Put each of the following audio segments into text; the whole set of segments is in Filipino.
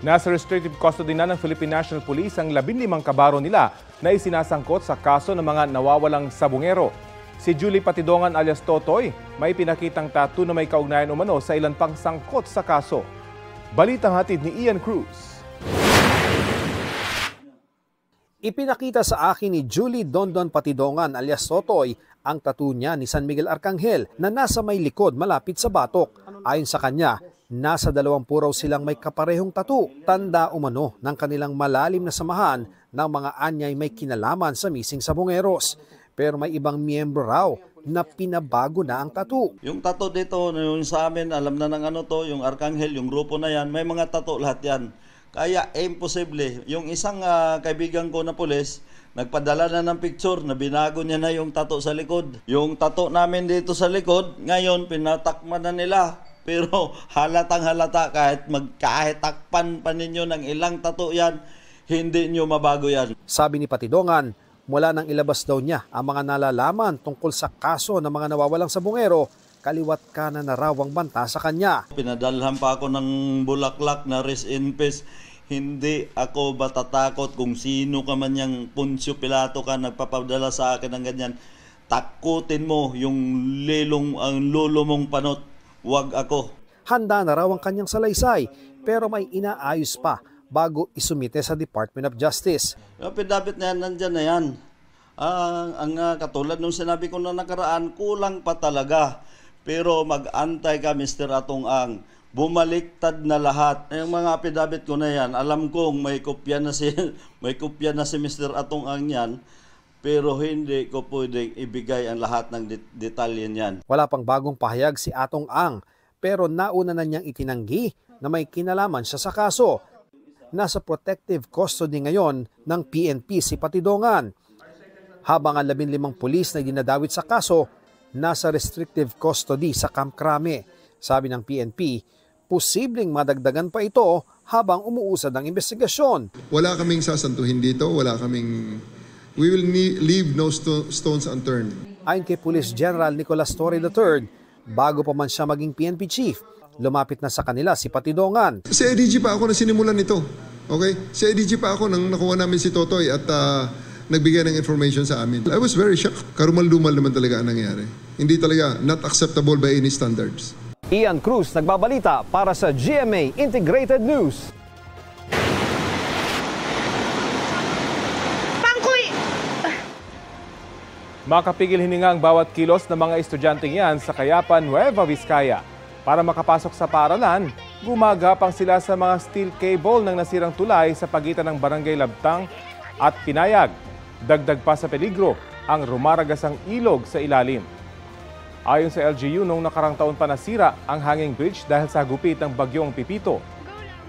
Nasa restrictive custody na ng Philippine National Police ang 15 kabaro nila na isinasangkot sa kaso ng mga nawawalang sabungero. Si Julie Patidongan alias Totoy may pinakitang tattoo na may kaugnayan umano sa ilan pang sangkot sa kaso. Balitang hatid ni Ian Cruz. Ipinakita sa akin ni Julie Dondon Patidongan alias Totoy ang tattoo niya ni San Miguel Arcangel na nasa may likod malapit sa batok. Ayon sa kanya, nasa 20 raw silang may kaparehong tattoo. Tanda umano ng kanilang malalim na samahan ng mga anyay may kinalaman sa missing sabongeros. Pero may ibang miyembro raw na pinabago na ang tattoo. Yung tattoo dito, yung sa amin, alam na ng ano to, yung Arcangel, yung grupo na yan, may mga tattoo lahat yan. Kaya imposible. Yung isang kaibigan ko na pulis, nagpadala na ng picture na binago niya na yung tattoo sa likod. Yung tattoo namin dito sa likod, ngayon pinatakman na nila. Pero halatang halata kahit takpan pa ninyo ng ilang tattoo yan, hindi nyo mabago yan. Sabi ni Patidongan, mula nang ilabas daw niya ang mga nalalaman tungkol sa kaso ng mga nawawalang sabongero, kaliwat kanan na raw ang banta sa kanya. Pinadalhan pa ako ng bulaklak na rest in peace. Hindi ako matatakot kung sino ka man yung Poncio Pilato ka nagpapadala sa akin ng ganyan. Takutin mo yung ang lolo mong panot. Huwag ako. Handa na raw ang kanyang salaysay pero may inaayos pa bago isumite sa Department of Justice. Yung pidabit na yan, nandyan na yan. Katulad nung sinabi ko na nakaraan, kulang pa talaga. Pero mag-antay ka, Mr. Atong Ang. Bumaliktad na lahat. Yung mga pidabit ko na yan, alam kong may kopya na si Mr. Atong Ang yan. Pero hindi ko pwedeng ibigay ang lahat ng detalye niyan. Wala pang bagong pahayag si Atong Ang, pero nauna na niyang itinanggi na may kinalaman siya sa kaso. Nasa protective custody ngayon ng PNP si Patidongan. Habang ang 15 pulis na dinadawit sa kaso, nasa restrictive custody sa Camp Crame. Sabi ng PNP, posibleng madagdagan pa ito habang umuusad ang investigasyon. Wala kaming sasantuhin dito, we will leave no stones unturned. Ayon kay Police General Nicolas Torre III, bago pa man siya maging PNP chief, lumapit na sa kanila si Patidongan. Sa IDG pa ako na sinimulan ito. Okay? Sa IDG pa ako nang nakuha namin si Totoy at nagbigay ng information sa amin. I was very shocked. Karumal-dumal naman talaga ang nangyari. Hindi talaga not acceptable by any standards. Ian Cruz nagbabalita para sa GMA Integrated News. Makapigil hininga ang bawat kilos ng mga estudyanteng yan sa Kayapan, Nueva Vizcaya. Para makapasok sa paaralan, gumagapang sila sa mga steel cable ng nasirang tulay sa pagitan ng Barangay Labtang at Pinayag. Dagdag pa sa peligro ang rumaragasang ilog sa ilalim. Ayon sa LGU, noong nakarang taon pa nasira ang hanging bridge dahil sa gupit ng bagyong Pipito.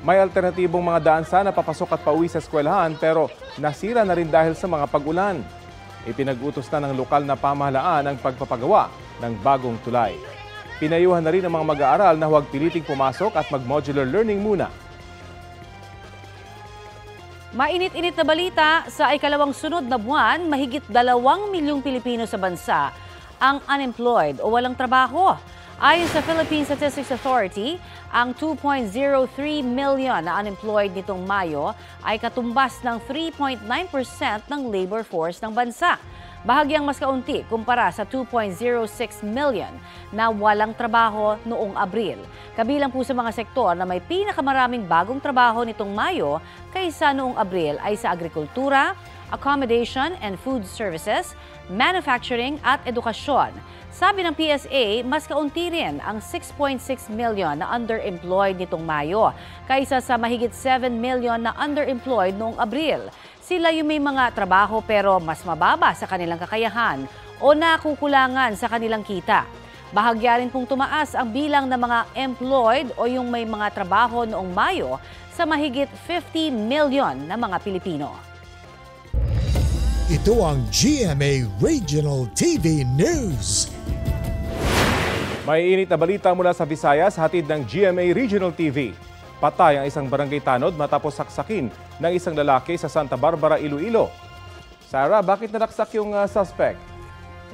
May alternatibong mga daan sana papasok at pauwi sa eskwelahan pero nasira na rin dahil sa mga pag-ulan. Ipinag-utos na ng lokal na pamahalaan ang pagpapagawa ng bagong tulay. Pinayuhan na rin ang mga mag-aaral na huwag piliting pumasok at mag-modular learning muna. Mainit-init na balita, sa ikalawang sunod na buwan, mahigit 2 milyong Pilipino sa bansa ang unemployed o walang trabaho. Ayon sa Philippine Statistics Authority, ang 2.03 million na unemployed nitong Mayo ay katumbas ng 3.9% ng labor force ng bansa. Bahagyang mas kaunti kumpara sa 2.06 million na walang trabaho noong Abril. Kabilang po sa mga sektor na may pinakamaraming bagong trabaho nitong Mayo kaysa noong Abril ay sa agrikultura, accommodation and food services, manufacturing at edukasyon. Sabi ng PSA, mas kaunti rin ang 6.6 million na underemployed nitong Mayo kaysa sa mahigit 7 million na underemployed noong Abril. Sila yung may mga trabaho pero mas mababa sa kanilang kakayahan o nakukulangan sa kanilang kita. Bahagya rin pong tumaas ang bilang ng mga employed o yung may mga trabaho noong Mayo sa mahigit 50 million na mga Pilipino. Ito ang GMA Regional TV News. May init na balita mula sa Visayas, hatid ng GMA Regional TV. Patay ang isang barangay tanod matapos saksakin ng isang lalaki sa Santa Barbara, Iloilo. Sarah, bakit nanaksak yung suspect?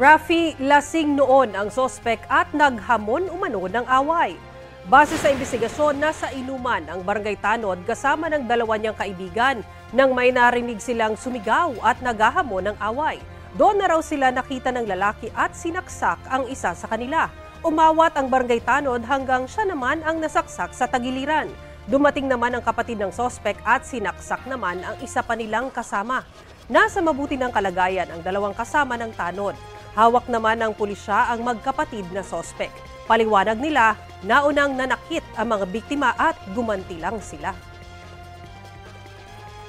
Rafi, lasing noon ang suspect at naghamon umano ng away. Base sa investigasyon, nasa inuman ang Barangay Tanod kasama ng dalawa niyang kaibigan nang may narinig silang sumigaw at naghahamon ng away. Doon na raw sila nakita ng lalaki at sinaksak ang isa sa kanila. Umawat ang Barangay Tanod hanggang siya naman ang nasaksak sa tagiliran. Dumating naman ang kapatid ng sospek at sinaksak naman ang isa pa nilang kasama. Nasa mabuti ng kalagayan ang dalawang kasama ng Tanod. Hawak naman ng pulisya ang magkapatid na sospek. Paliwanag nila, naunang nanakit ang mga biktima at gumanti lang sila.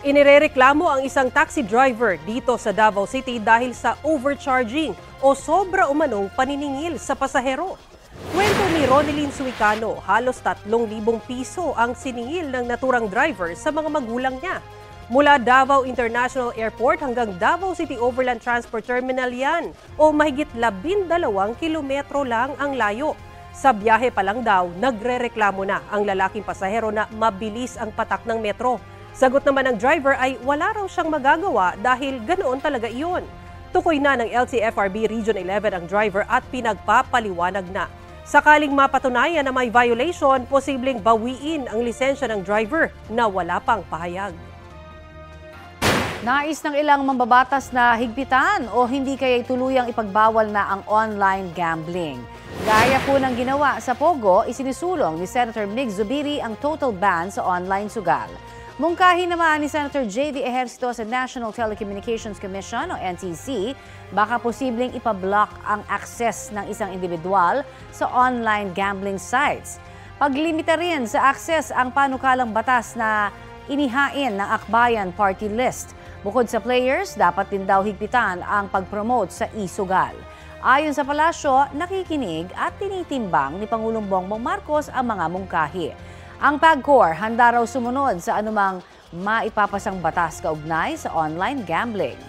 Inirereklamo ang isang taxi driver dito sa Davao City dahil sa overcharging o sobra umanong paniningil sa pasahero. Kwento ni Ronelyn Suicano, halos 3,000 piso ang siningil ng naturang driver sa mga magulang niya. Mula Davao International Airport hanggang Davao City Overland Transport Terminal yan o mahigit 12 kilometro lang ang layo. Sa biyahe pa lang daw, nagrereklamo na ang lalaking pasahero na mabilis ang patak ng metro. Sagot naman ng driver ay wala raw siyang magagawa dahil ganoon talaga iyon. Tukoy na ng LTFRB Region 11 ang driver at pinagpapaliwanag na. Sakaling mapatunayan na may violation, posibleng bawiin ang lisensya ng driver na wala pang pahayag. Nais ng ilang mambabatas na higpitan o hindi kaya tuluyang ipagbawal na ang online gambling. Gaya po ng ginawa sa Pogo, isinisulong ni Senator Mig Zubiri ang total ban sa online sugal. Mungkahi naman ni Senator J.V. Ejercito sa National Telecommunications Commission o NTC, baka posibleng ipablock ang access ng isang individual sa online gambling sites. Paglimita rin sa access ang panukalang batas na inihain ng Akbayan Party List. Bukod sa players, dapat din daw higpitan ang pag-promote sa e-sugal. Ayon sa palasyo, nakikinig at tinitimbang ni Pangulong Bongbong Marcos ang mga mungkahi. Ang PAGCOR handa raw sumunod sa anumang maipapasang batas kaugnay sa online gambling.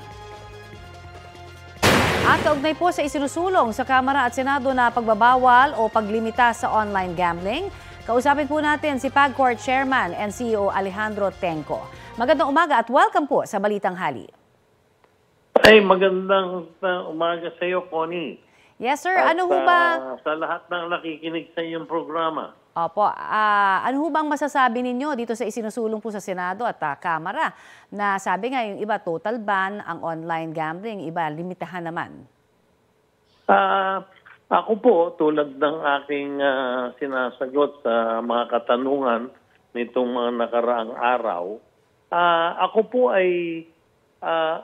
At kaugnay po sa isinusulong sa Kamara at Senado na pagbabawal o paglimita sa online gambling, kausapin po natin si PAGCOR Chairman and CEO Alejandro Tenco. Magandang umaga at welcome po sa Balitang Hali. Ay, magandang umaga sa iyo, Connie. Yes, sir. At, ano ho ba? Sa lahat ng nakikinig sa iyong programa. Opo. Ano ho bang masasabi ninyo dito sa isinusulong po sa Senado at Kamara na sabi nga yung iba total ban ang online gambling, iba limitahan naman? Ako po, tulad ng aking sinasagot sa mga katanungan nitong mga nakaraang araw, ako po ay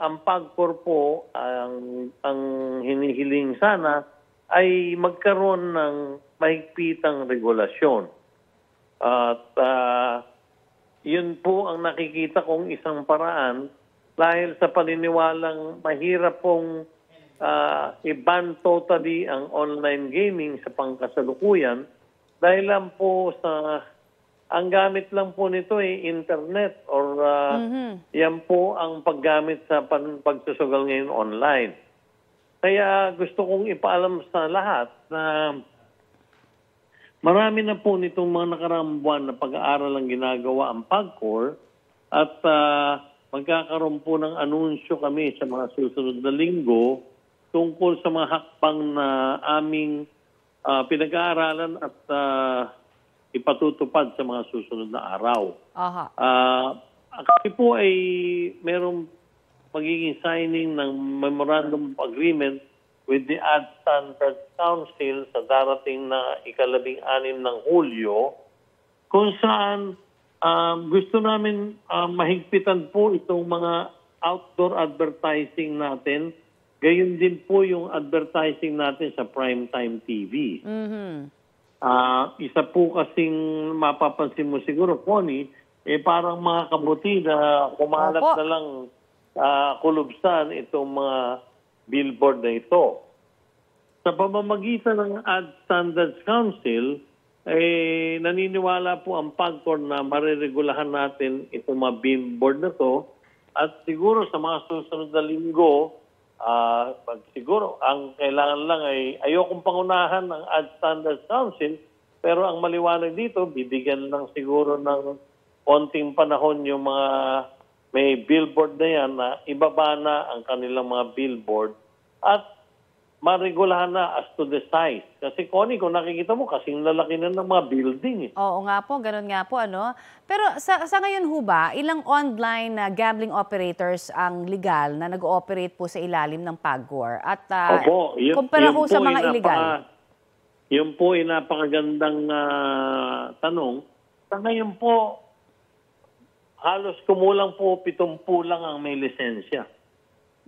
ang PAGCOR po, ang hinihiling sana ay magkaroon ng mahigpitang regulasyon. At yun po ang nakikita kong isang paraan dahil sa paniniwalang mahirap pong i-ban totally ang online gaming sa pangkasalukuyan dahil lang po sa ang gamit lang po nito ay internet or yan po ang paggamit sa pagsusugal ngayon online. Kaya gusto kong ipaalam sa lahat na marami na po nitong mga nakaraang buwan na pag-aaral ang ginagawa ang PAGCOR at magkakaroon po ng anunsyo kami sa mga susunod na linggo tungkol sa mga hakbang na aming pinag-aaralan at ipatutupad sa mga susunod na araw. Kasi po ay merong magiging signing ng Memorandum of Agreement with the Ad Standards Council sa darating na ika-16 ng Hulyo kung saan gusto namin mahigpitan po itong mga outdoor advertising natin. Gayon din po yung advertising natin sa primetime TV. Isa po kasing mapapansin mo siguro, Connie, parang mga kabuti na kumalat na lang kulubsan itong mga billboard na ito. Sa pamamagitan ng Ad Standards Council, naniniwala po ang PAGCOR na mariregulahan natin itong mga billboard na to at siguro sa mga susunod na linggo, siguro, ang kailangan lang ay ayokong pangunahan ng Ad Standards Council, pero ang maliwanag dito, bibigyan lang siguro ng konting panahon yung mga may billboard na yan na ibaba na ang kanilang mga billboard at maregulahan na as to the size. Kasi Connie, kung nakikita mo, kasing lalaki na ng mga building. Oo nga po, ganun nga po. Pero sa ngayon ho ba, ilang online na gambling operators ang legal na nag-ooperate po sa ilalim ng PAGCOR? At Opo, kumpara ho sa mga illegal? Yun po ay napakagandang tanong. Sa ngayon po, halos kumulang po 70 lang ang may lisensya.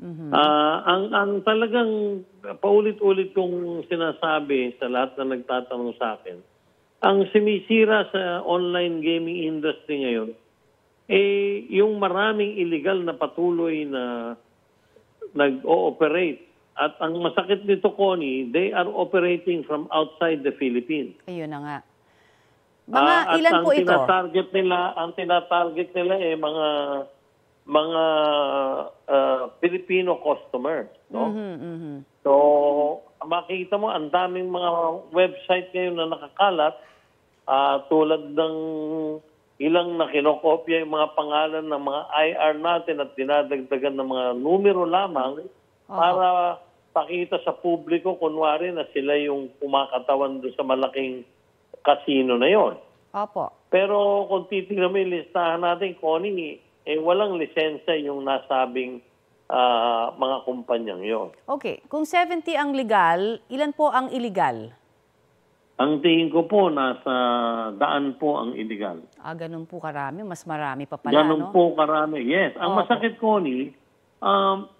Ang talagang paulit-ulit kong sinasabi sa lahat na nagtatanong sa akin, ang sinisira sa online gaming industry ngayon, yung maraming illegal na patuloy na nag-ooperate. At ang masakit nito, Connie, they are operating from outside the Philippines. Ayun na nga. Ilan po ito? Ang tinatarget nila mga Filipino customers, no? So, makikita mo ang daming mga website ngayon na nakakalat tulad ng ilang na kinokopya yung mga pangalan ng mga IR natin at dinadagdagan ng mga numero lamang para pakita sa publiko kunwari na sila yung kumakatawan doon sa malaking casino na yon. Opo. Pero kung titignan mo yung listahan natin, Connie, walang lisensya yung nasabing mga kumpanyang yon. Okay. Kung 70 ang legal, ilan po ang illegal? Ang tingin ko po, nasa daan po ang illegal. Ganun po karami. Mas marami pa pala, ganun po karami, yes. Ang masakit, Connie,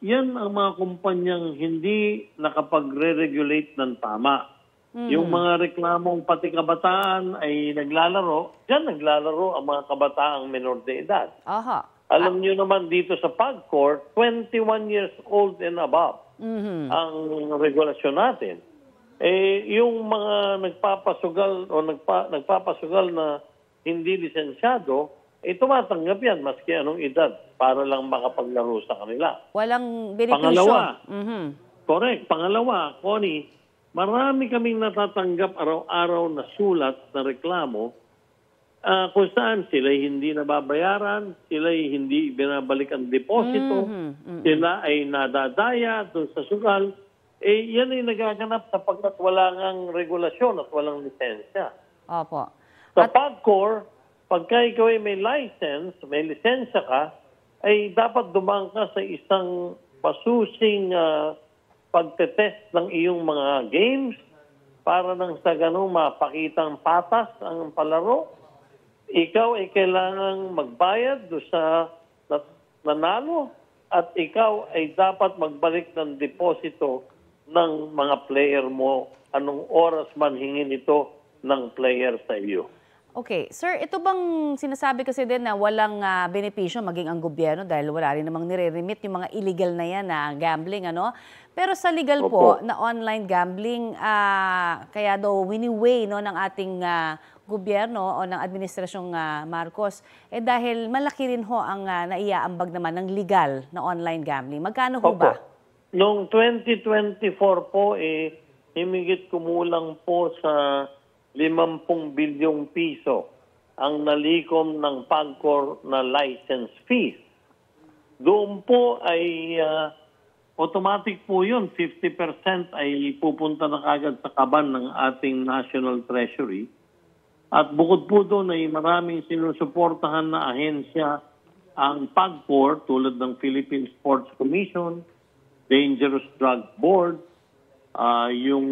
yan ang mga kumpanyang hindi nakapagre-regulate ng tama. Yung mga reklamong pati kabataan ay naglalaro, diyan naglalaro ang mga kabataang menor de edad. Alam niyo naman dito sa PAGCOR, 21 years old and above ang regulasyon natin. Yung mga nagpapasugal o nagpapasugal na hindi lisensyado, tumatanggap yan maski anong edad para lang makapaglaro sa kanila. Walang benepisyo. Pangalawa, correct. Pangalawa, Connie, marami kaming natatanggap araw-araw na sulat na reklamo kung saan sila'y hindi nababayaran, sila'y hindi binabalik ang deposito, sila ay nadadaya doon sa sugal. Yan ay nagaganap sapagkat wala ngang regulasyon at walang lisensya. Opo. Sa PAGCOR, pagka ikaw ay may license, may lisensya ka, ay dapat dumang ka sa isang masusing pagtetest ng iyong mga games para nang sa ganun mapakitang patas ang palaro. Ikaw ay kailangang magbayad do sa nanalo at ikaw ay dapat magbalik ng deposito ng mga player mo anong oras man hingin ito ng player sa iyo. Okay. Sir, ito bang sinasabi kasi din na walang benepisyo maging ang gobyerno dahil wala rin namang nire-remit yung mga illegal na yan na gambling, Pero sa legal po na online gambling, kaya daw wini-weigh ng ating gobyerno o ng administrasyong Marcos, dahil malaki rin ho ang naiaambag naman ng legal na online gambling. Magkano ho ba? Noong 2024 po, himigit kumulang po sa 50 bilyong piso ang nalikom ng PAGCOR na license fees. Doon po ay automatic po yun. 50% ay pupunta na kagad sa kaban ng ating National Treasury. At bukod po doon ay maraming sinusuportahan na ahensya ang PAGCOR tulad ng Philippine Sports Commission, Dangerous Drug Board, yung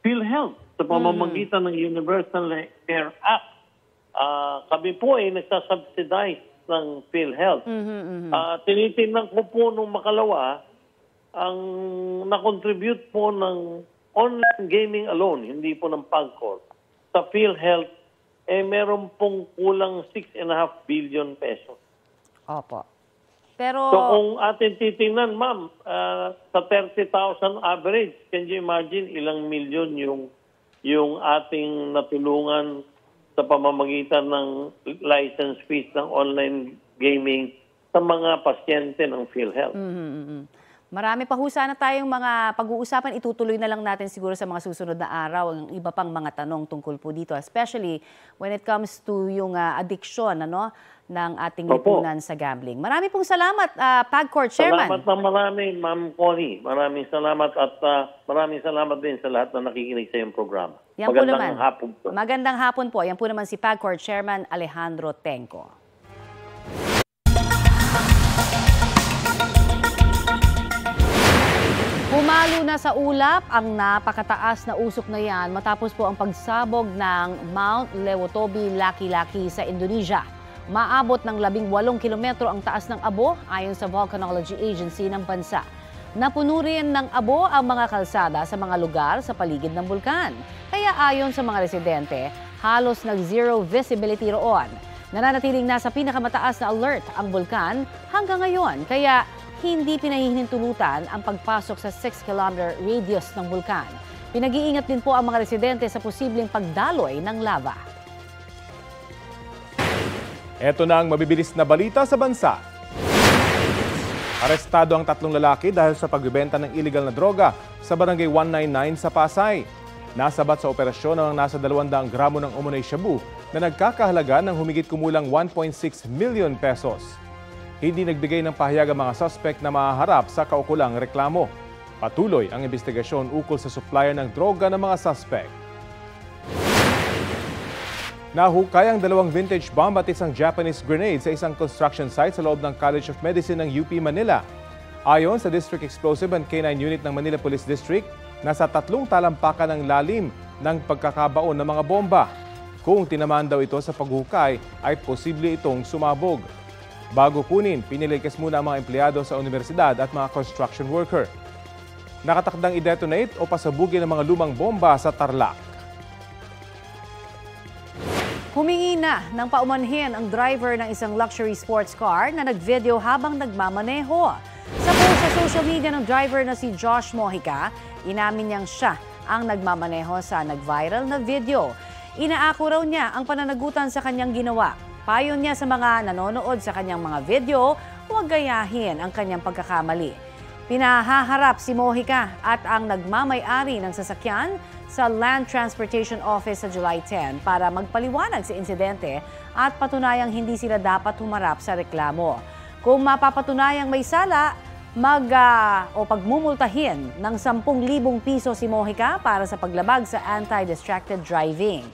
PhilHealth sa pamamagitan ng Universal Care Act. Kami po ay nagsasubsidize ng PhilHealth. Tinitingnan ko po nung makalawa, ang na-contribute po ng online gaming alone, hindi po ng PAGCOR, sa PhilHealth, meron pong kulang 6.5 billion pesos. Opo. Pero so kung atin titingnan, ma'am, sa 30,000 average, can you imagine ilang milyon yung ating natulungan sa pamamagitan ng license fees ng online gaming sa mga pasyente ng PhilHealth? Marami pa ho sana tayong mga pag-uusapan. Itutuloy na lang natin siguro sa mga susunod na araw ang iba pang mga tanong tungkol po dito, especially when it comes to yung addiction ng ating lipunan sa gambling. Marami pong salamat, PAGCOR Chairman. Salamat ng marami, Ma'am Connie. Maraming salamat at maraming salamat din sa lahat na nakikinig sa iyong programa. Magandang hapon po. Magandang hapon po. Yan po naman si PAGCOR Chairman Alejandro Tenco. Pumalo na sa ulap ang napakataas na usok na yan matapos po ang pagsabog ng Mount Lewotobi Laki-Laki sa Indonesia. Maabot ng 18 kilometro ang taas ng abo ayon sa Volcanology Agency ng bansa. Napuno rin ng abo ang mga kalsada sa mga lugar sa paligid ng bulkan. Kaya ayon sa mga residente, halos nag-zero visibility roon. Nananatiling nasa pinakamataas na alert ang bulkan hanggang ngayon. Kaya hindi pinahihinintulutan ang pagpasok sa 6-kilometer radius ng bulkan. Pinag-iingat din po ang mga residente sa posibleng pagdaloy ng lava. Ito na ang mabibilis na balita sa bansa. Arestado ang 3 lalaki dahil sa pagbebenta ng illegal na droga sa barangay 199 sa Pasay. Nasabat sa operasyon ang nasa 200 gramo ng umunay shabu na nagkakahalaga ng humigit kumulang 1.6 million pesos. Hindi nagbigay ng pahayag ang mga suspect na mahaharap sa kaukulang reklamo. Patuloy ang investigasyon ukol sa supplier ng droga ng mga suspect. Nahukay ang 2 vintage bomb at isang Japanese grenade sa isang construction site sa loob ng College of Medicine ng UP Manila. Ayon sa District Explosive and K9 Unit ng Manila Police District, nasa 3 talampakan ng lalim ng pagkakabaon ng mga bomba. Kung tinamaan daw ito sa paghukay, ay posible itong sumabog. Bago kunin, pinilikas muna ang mga empleyado sa universidad at mga construction worker. Nakatakdang i-detonate o pasabugin ang mga lumang bomba sa Tarlac. Humingi na ng paumanhin ang driver ng isang luxury sports car na nag-video habang nagmamaneho. Sa post sa social media ng driver na si Josh Mojica, inamin niyang siya ang nagmamaneho sa nag-viral na video. Inaako raw niya ang pananagutan sa kanyang ginawa. Payo niya sa mga nanonood sa kanyang mga video, huwag gayahin ang kanyang pagkakamali. Pinahaharap si Mojica at ang nagmamay-ari ng sasakyan sa Land Transportation Office sa July 10 para magpaliwanag sa insidente at patunayang hindi sila dapat humarap sa reklamo. Kung mapapatunayang may sala, pagmumultahin ng 10,000 piso si Mojica para sa paglabag sa anti-distracted driving.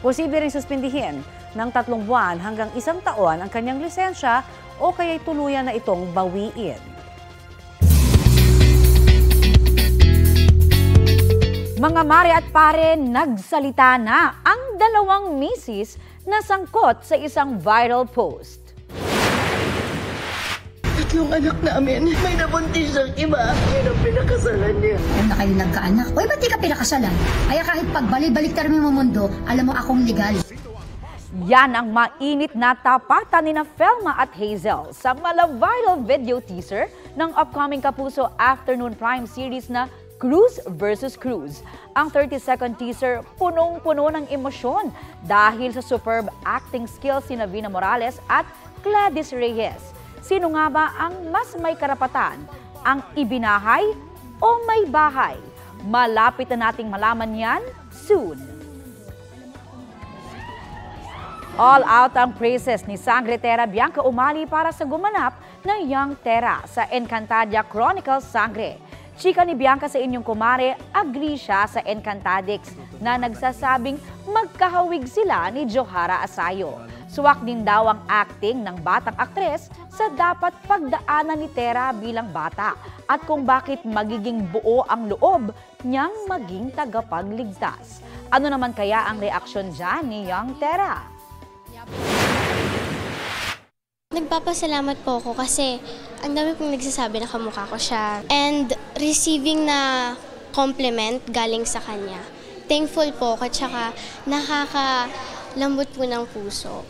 Posible ring suspindihin ng 3 buwan hanggang 1 taon ang kanyang lisensya o kaya'y tuluyan na itong bawiin. Mga mare at pare, nagsalita na ang 2 misis na sangkot sa isang viral post. 3 anak namin, may nabuntis ang iba. Yan ang pinakasalan niya. Kung na kayo nagkaanak, uy, ba't di ka pinakasalan? Kaya kahit pagbalik-balik tayo mo mundo, alam mo akong legal. Yan ang mainit na tapatan ni Felma at Hazel sa mala-viral video teaser ng upcoming Kapuso Afternoon Prime series na Cruz vs. Cruz. Ang 30-second teaser punong-puno ng emosyon dahil sa superb acting skills ni Vina Morales at Gladys Reyes. Sino nga ba ang mas may karapatan? Ang ibinahay o may bahay? Malapit na nating malaman yan soon. All out ang praises ni Sangretera Bianca Umali para sa gumanap na Young Tera sa Encantadia Chronicles Sangre. Chika ni Bianca sa inyong kumare, agree siya sa Encantadix na nagsasabing magkahawig sila ni Johara Asayo. Suwak din daw ang acting ng batang aktres sa dapat pagdaanan ni Tera bilang bata at kung bakit magiging buo ang loob niyang maging tagapagligtas. Ano naman kaya ang reaksyon dyan ni Young Tera? Nagpapasalamat po ako kasi ang dami pong nagsasabi na kamukha ko siya. And receiving na compliment galing sa kanya. Thankful po ako at saka nakakalambot po ng puso.